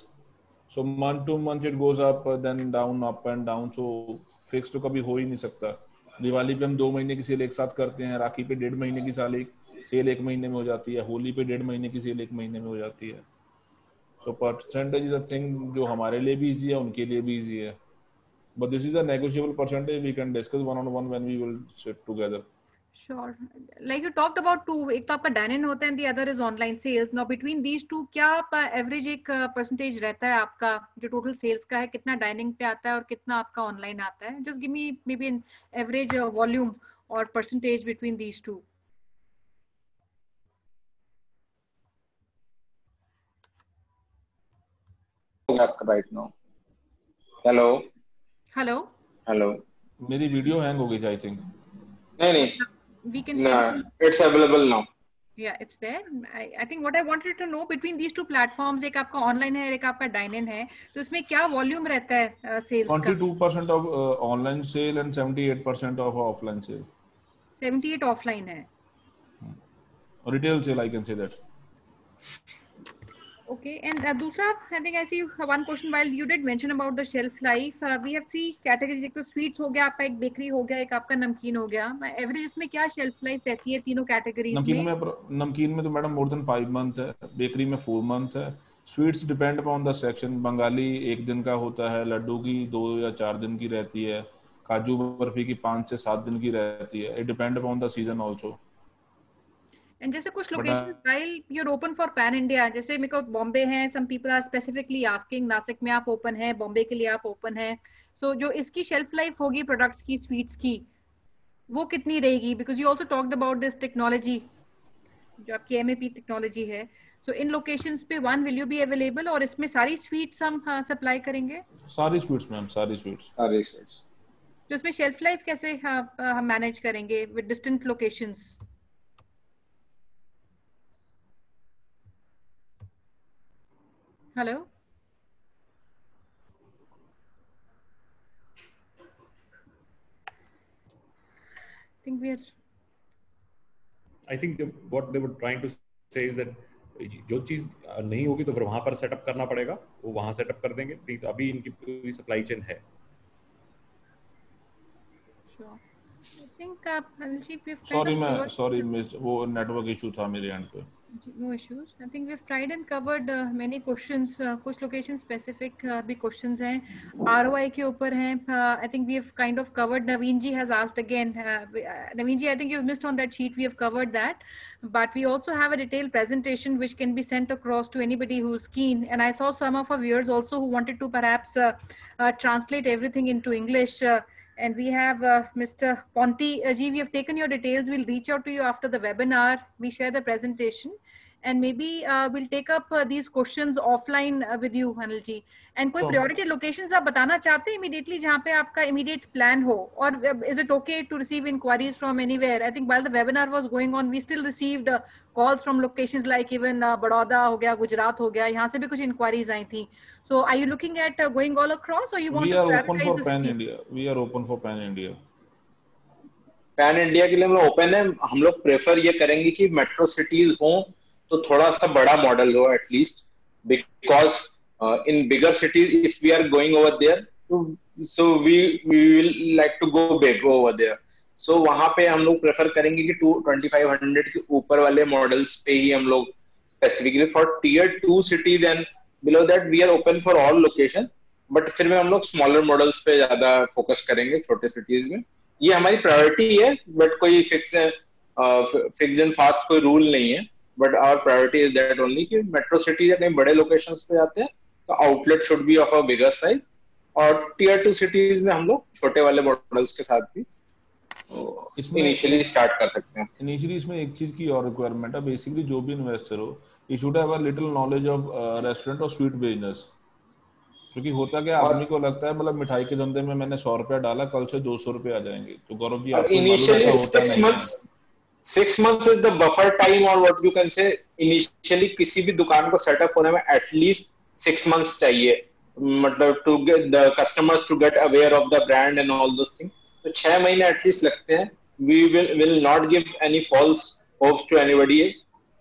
so month to month it goes up then down, up and down, so fix तो कभी हो ही नहीं सकता। दिवाली पे हम 2 महीने की सेल एक साथ करते हैं, राखी पे 1.5 महीने की सेल 1 महीने में हो जाती है, होली पे 1.5 महीने की सेल 1 महीने में हो जाती है। So percentage is a thing जो हमारे लिए भी easy है, उनके लिए भी easy है, but this is a negotiable percentage we can discuss one on one when we will sit together. Sure, like you talked about two, एक तो आपका dine-in होता है and the other is online sales. Now between these two क्या average एक percentage रहता है आपका जो total sales का है? कितना dining पे आता है और कितना आपका online आता है? Just give me maybe an average volume or percentage between these two. Right now. Hello. मेरी वीडियो हैंग हो गई थी आई थिंक। नहीं We can it's available now. Yeah, it's there. I think what I wanted to know between these two platforms, एक आपका online है, एक आपका dine-in है, तो इसमें क्या volume रहता है sales का? 22% of online sale and 78% of offline sale. 78 offline है. Retail sale I can say that. Okay, and दूसरा, I think I see one question while you did mention about the shelf life. We have 3 categories. एक तो sweets हो गया, आपका एक bakery हो गया, एक आपका नमकीन हो गया. Average इसमें क्या shelf life रहती है तीनों categories में? नमकीन में तो मैडम more than 5 month है, बेकरी में 4 month है। Sweets depend upon the section, Bengali 1 दिन का होता है, लड्डू की 2 या 4 दिन की रहती है, काजू बर्फी की 5 से 7 दिन की रहती है। It depend upon the season also. And जैसे कुछ location while you are open for pan India, जैसे मेरे को बॉम्बे है, some people are specifically asking Nasik में आप ओपन है, बॉम्बे के लिए आप ओपन है, सो जो इसकी शेल्फ लाइफ होगी प्रोडक्ट्स की, स्वीट्स की, वो कितनी रहेगी? Because you also talked about this technology जो आपकी एमएपी टेक्नोलॉजी है, सो इन लोकेशंस पे one will you be available और इसमें सारी स्वीट्स हम सप्लाई करेंगे? सारी स्वीट्स मैम, सारी स्वीट्स। तो इसमें शेल्फ लाइफ कैसे हम मैनेज करेंगे with distant locations? Hello. I think what they were trying to say is that जो चीज नहीं होगी तो फिर वहां पर सेटअप करना पड़ेगा, वो वहां सेटअप कर देंगे। नहीं तो अभी इनकी पूरी सप्लाई चेन है। Sure. I think sorry miss, वो नेटवर्क इशू था मेरे एंड पे। No issues. I think we've tried and covered many questions. कुछ location specific भी questions हैं, ROI के ऊपर हैं. I think we have kind of covered. Naveen ji has asked again. Naveen ji, I think you've missed on that sheet. We have covered that, but we also have a detailed presentation which can be sent across to anybody who's keen. And I saw some of our viewers also who wanted to perhaps translate everything into English. And we have Mr. Ponti ji, we have taken your details. We'll reach out to you after the webinar. We share the presentation and maybe we'll take up these questions offline with you, Anil ji. And कोई priority locations आप बताना चाहते हैं immediately जहाँ पे आपका immediate plan हो? Or is it okay to receive inquiries from anywhere? I think while the webinar was going on, we still received calls from locations like even Baroda हो गया, गुजरात हो गया, यहाँ से भी कुछ inquiries आई थी. So are you looking at going all across or you want to prioritize this? We are open for Pan India. Pan India के लिए हम लोग ओपन है। हम लोग प्रेफर ये करेंगे कि मेट्रो सिटीज हो तो थोड़ा सा बड़ा मॉडल हो at least, because in bigger cities if we are going over there so we will like to go big over there. So वहां पे हम लोग प्रेफर करेंगे कि 2500 के ऊपर वाले मॉडल्स पे ही हम लोग specifically for tier 2 cities and below that we are open for all location, but फिर भी हम लोग स्मॉलर मॉडल्स पे ज्यादा फोकस करेंगे छोटे सिटीज में. ये हमारी प्रायोरिटी है, बट कोई फिक्स एंड फास्ट कोई रूल नहीं है, but our priority is that only कि मेट्रो सिटीज या कहीं बड़े लोकेशंस पे जाते हैं तो outlet should be of a bigger size, और टियर 2 सिटीज में हम लोग छोटे वाले मॉडल्स के साथ भी इनिशियली स्टार्ट कर सकते हैं. इनिशियली इसमें एक चीज की और रिक्वायरमेंट है, बेसिकली जो भी इन्वेस्टर हो he should have a little knowledge of restaurant और स्वीट बिजनेस. क्योंकि होता क्या आदमी को लगता है मतलब मिठाई के धंधे में मैंने 100 रुपया डाला, कल से 200 रुपए आ जाएंगे. तो गौरव जी आपको initially 6 months is the buffer time, or what you can say initially किसी भी दुकान को सेटअप होने में एटलीस्ट 6 months चाहिए, मतलब to get the customers to get aware of the brand and all those thing. तो 6 महीने एटलीस्ट लगते हैं. We will not give any false hopes to anybody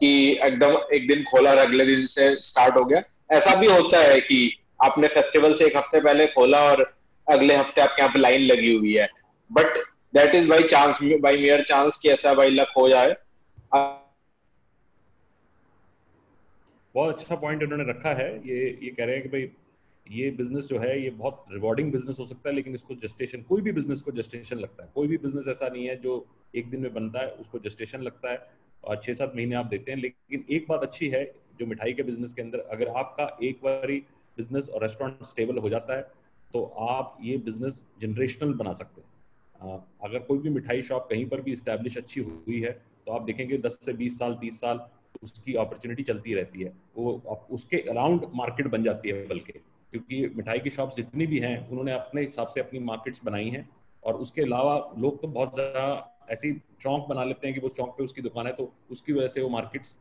कि एकदम एक दिन खोला और अगले दिन से स्टार्ट हो गया. ऐसा भी होता है कि आपने फेस्टिवल से एक हफ्ते पहले खोला और अगले हफ्ते आपके यहाँ पे लाइन लगी हुई है, but that is by chance, by mayor chance कि ऐसा बाई लक हो जाए. बहुत अच्छा पॉइंट इन्होंने रखा है. ये कह रहे हैं कि भाई ये बिजनेस जो है ये बहुत रिवॉर्डिंग बिजनेस हो सकता है, लेकिन इसको जेस्टेशन, कोई भी बिजनेस को जेस्टेशन लगता है. कोई भी बिजनेस ऐसा नहीं है जो एक दिन में बनता है, उसको जेस्टेशन लगता है और 6-7 महीने आप देते हैं. लेकिन एक बात अच्छी है जो मिठाई के बिजनेस के अंदर, अगर आपका एक बारी बिजनेस और रेस्टोरेंट स्टेबल हो जाता है तो आप ये बिजनेस जनरेशनल बना सकते हैं. अगर कोई भी मिठाई शॉप कहीं पर भी इस्टेब्लिश अच्छी हुई है तो आप देखेंगे 10 से 20 साल 30 साल उसकी अपॉर्चुनिटी चलती रहती है. वो उसके अराउंड मार्केट बन जाती है, बल्कि क्योंकि मिठाई की शॉप जितनी भी हैं उन्होंने अपने हिसाब से अपनी मार्केट्स बनाई हैं. और उसके अलावा लोग तो बहुत ज़्यादा ऐसी चौक बना लेते हैं कि वो चौक पे उसकी दुकान है तो उसकी वजह से वो मार्केट्स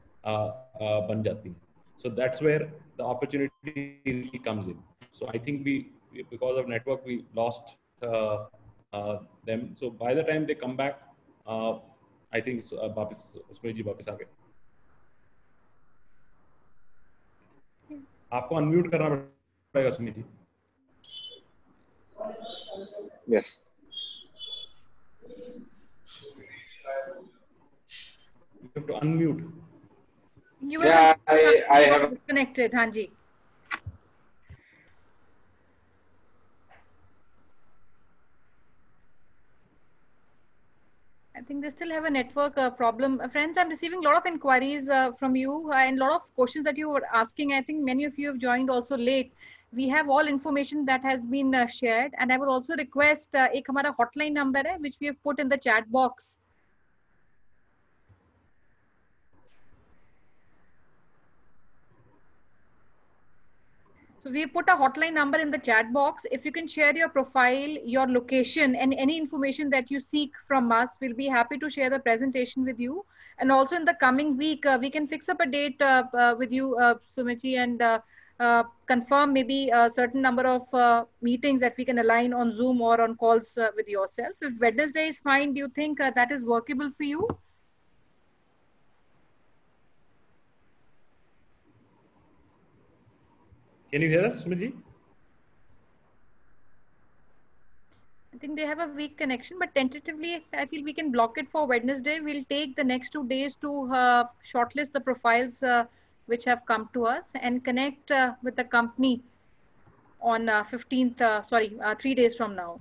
बन जाती हैं. So that's where the opportunity really comes in. So I think because of network, we lost them. So by the time they come back, I think वापस सुमित जी वापस आ गए. आपको अनम्यूट करना पड़ेगा Sumit ji. Yes. You have to unmute. You I have disconnected, Hanji. I think they still have a network problem. Friends, I'm receiving a lot of inquiries from you and a lot of questions that you were asking. I think many of you have joined also late. We have all information that has been shared, and I would also request एक हमारा hotline number है which we have put in the chat box. So we put a hotline number in the chat box. If you can share your profile, your location, and any information that you seek from us, we'll be happy to share the presentation with you. And also in the coming week, we can fix up a date with you, Sumiti, and confirm maybe a certain number of meetings that we can align on Zoom or on calls with yourself. If Wednesday is fine, do you think that is workable for you? Can you hear us, Sumit ji? I think they have a weak connection, but tentatively, I feel we can block it for Wednesday. We'll take the next 2 days to shortlist the profiles which have come to us and connect with the company on 15th, 3 days from now.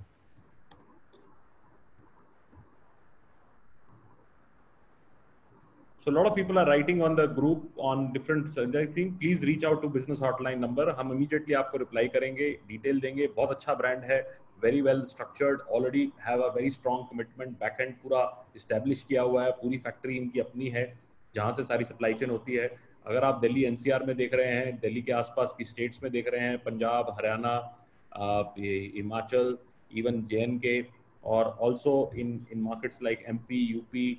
So a lot of people are writing on the group on different things. Please reach out to business hotline number. हम immediately आपको reply करेंगे, detail देंगे. बहुत अच्छा brand है, very well structured, already have a very strong commitment. Backend पूरा establish किया हुआ है, पूरी factory इनकी अपनी है, जहाँ से सारी supply chain होती है. अगर आप दिल्ली NCR में देख रहे हैं, दिल्ली के आसपास की states में देख रहे हैं, पंजाब, हरियाणा, हिमाचल, even JNK, और also in markets like MP, UP,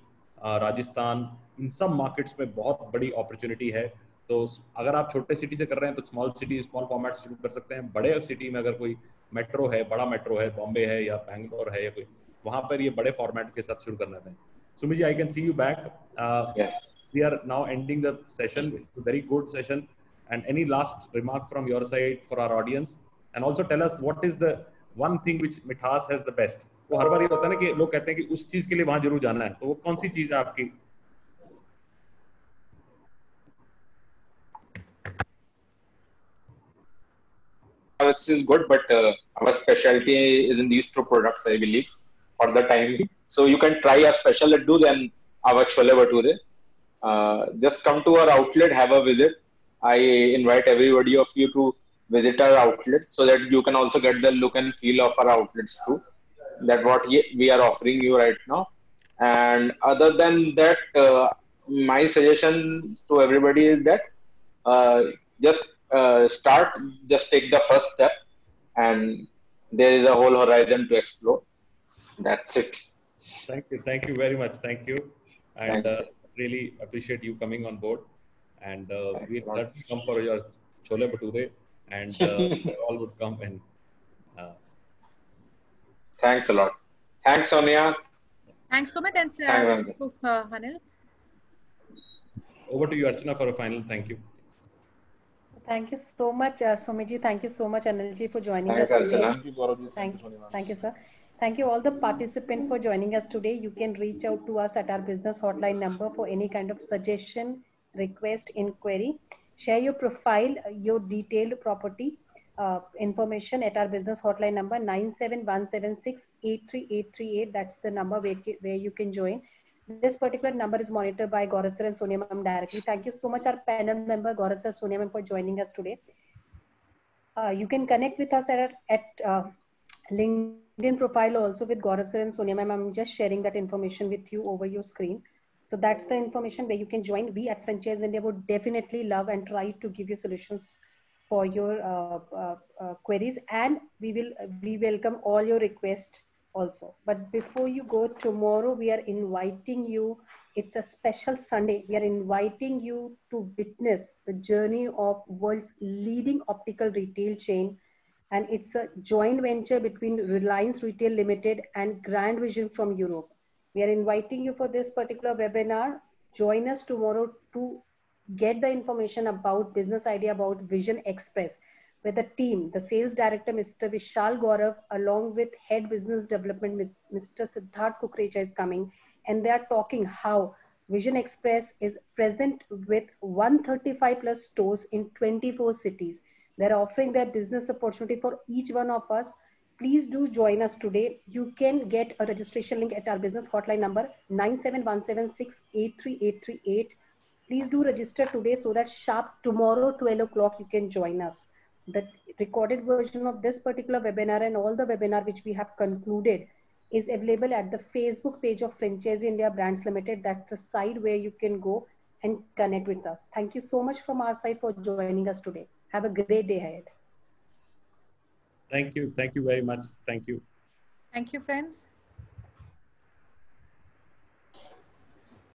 Rajasthan, इन सब मार्केट्स में बहुत बड़ी अपॉर्चुनिटी है. तो अगर आप छोटे सिटी से कर रहे हैं तो स्मॉल सिटी, स्मॉल फॉर्मेट से शुरू कर सकते हैं. बड़े सिटी में अगर कोई मेट्रो है, बड़ा मेट्रो है, बॉम्बे है या बैंगलोर है या कोई, वहां पर ये बड़े फॉर्मेट के साथ शुरू करना है. Sumit ji, I can see you back. We are now ending the session. Very good session. And any last remark from your side for our audience, and also tell us what is the one thing which मिठास has the best. वो हर बार ये होता है ना कि लोग कहते हैं कि उस चीज के लिए वहां जरूर जाना है, तो वो कौन सी चीज है आपकी? This is good, but our specialty is in these two products, I believe, for the time being. So you can try a special laddu than our chole bhature. Just come to our outlet, have a visit. I invite everybody of you to visit our outlet so that you can also get the look and feel of our outlets too. That what we are offering you right now. And other than that, my suggestion to everybody is that just just take the first step, and there is a whole horizon to explore. That's it. Thank you very much. Thank you, and really appreciate you coming on board. And we love to come for your chole bhature, and all would come and. Thanks a lot. Thanks, Sonia. Thanks so much, and Anil. Over to you, Archana, for a final thank you. Thank you so much, Sumiji. Thank you so much, Anilji, for joining us Thanks, today. Thank you, Gauravji. Thank you, sir. Thank you all the participants for joining us today. You can reach out to us at our business hotline number for any kind of suggestion, request, inquiry. Share your profile, your detailed property information at our business hotline number 97176-83838. That's the number where you can join. This particular number is monitored by Gaurav sir and Sonia ma'am directly. Thank you so much, our panel member Gaurav sir, Sonia ma'am, for joining us today. You can connect with us at LinkedIn profile also with Gaurav sir and Sonia ma'am. I'm just sharing that information with you over your screen. So that's the information where you can join. We at Franchise India would definitely love and try to give you solutions for your queries, and we welcome all your requests also. But before you go, tomorrow we are inviting you. It's a special Sunday. We are inviting you to witness the journey of world's leading optical retail chain. And it's a joint venture between Reliance Retail Limited and Grand Vision from Europe. We are inviting you for this particular webinar. Join us tomorrow to get the information about business idea about Vision Express with the team. The sales director, Mr. Vishal Gaurav, along with head business development, Mr. Siddharth Kukreja is coming, and they are talking how Vision Express is present with 135 plus stores in 24 cities. They're offering their business opportunity for each one of us. Please do join us today. You can get a registration link at our business hotline number 97176-83838. Please do register today so that sharp tomorrow 12 o'clock you can join us. The recorded version of this particular webinar and all the webinar which we have concluded is available at the Facebook page of Franchise India Brands Limited. That's the site where you can go and connect with us. Thank you so much from our side for joining us today. Have a great day ahead. Thank you. Thank you very much. Thank you. Thank you, friends.